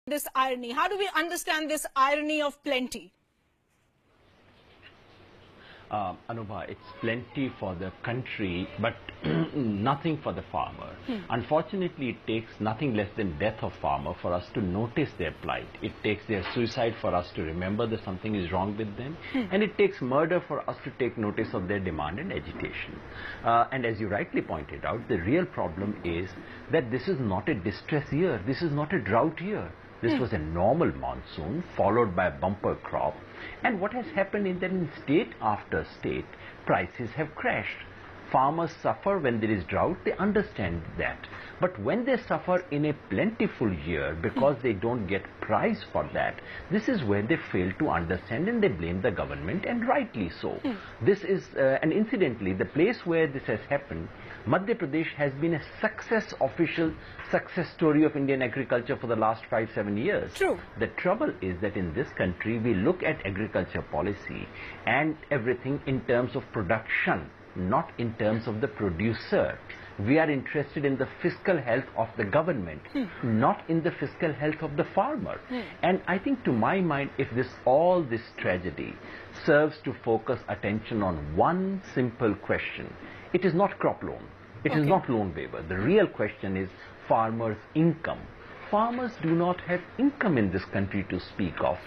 this irony? How do we understand this irony of plenty? Anubha, it's plenty for the country, but nothing for the farmer. Unfortunately, it takes nothing less than death of farmer for us to notice their plight. It takes their suicide for us to remember that something is wrong with them. And it takes murder for us to take notice of their demand and agitation. And as you rightly pointed out, the real problem is that this is not a distress year. This is not a drought year. This was a normal monsoon followed by a bumper crop. And what has happened is that in state after state, prices have crashed. Farmers suffer when there is drought, they understand that. But when they suffer in a plentiful year because they don't get price for that, this is where they fail to understand and they blame the government, and rightly so. This is, and incidentally, the place where this has happened, Madhya Pradesh has been a official success story of Indian agriculture for the last 5-7 years. True. The trouble is that in this country, we look at agriculture policy and everything in terms of production, not in terms of the producer. We are interested in the fiscal health of the government, not in the fiscal health of the farmer. And I think, to my mind, if all this tragedy serves to focus attention on one simple question, it is not crop loan. It is not loan waiver. The real question is farmers' income. Farmers do not have income in this country to speak of.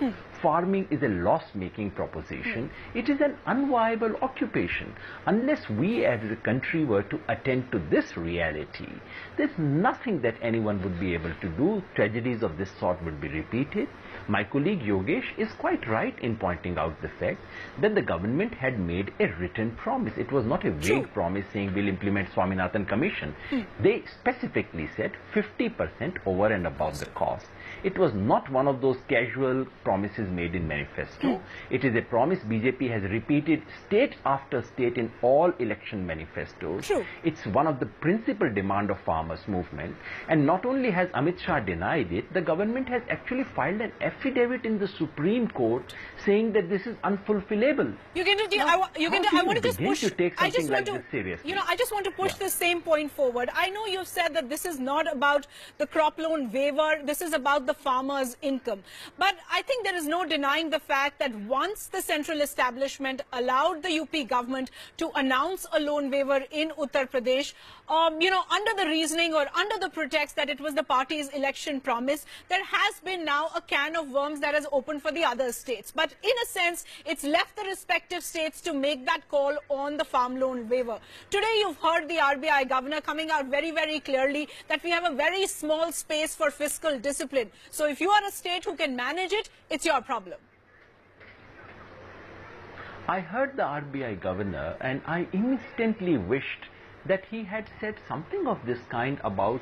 Farming is a loss-making proposition. It is an unviable occupation. Unless we as a country were to attend to this reality, there's nothing that anyone would be able to do. Tragedies of this sort would be repeated. My colleague Yogesh is quite right in pointing out the fact that the government had made a written promise. It was not a vague promise saying we'll implement Swaminathan Commission. They specifically said 50% over and above the cost. It was not one of those casual promises made in manifesto. It is a promise BJP has repeated state after state in all election manifestos. It's one of the principal demand of farmers' movement. And not only has Amit Shah denied it, the government has actually filed an affidavit in the Supreme Court saying that this is unfulfillable. Yogendra, I want to just push. I just want to, seriously. I just want to push the same point forward. I know you've said that this is not about the crop loan waiver. This is about the farmer's income. But I think there is no denying the fact that once the central establishment allowed the UP government to announce a loan waiver in Uttar Pradesh, under the reasoning or under the pretext that it was the party's election promise, there has been now a can of worms that has opened for the other states. But in a sense, it's left the respective states to make that call on the farm loan waiver. Today, you've heard the RBI governor coming out very, very clearly that we have a very small space for fiscal discipline. So if you are a state who can manage it, it's your problem. I heard the RBI governor and I instantly wished that he had said something of this kind about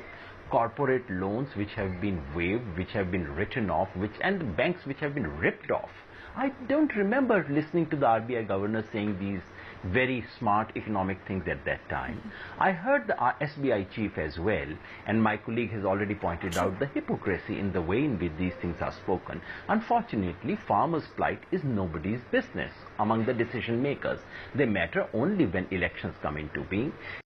corporate loans which have been waived, which have been written off, and the banks which have been ripped off. I don't remember listening to the RBI governor saying these very smart economic things at that time. I heard the SBI chief as well, and my colleague has already pointed out the hypocrisy in the way in which these things are spoken. Unfortunately, farmers' plight is nobody's business among the decision makers. They matter only when elections come into being.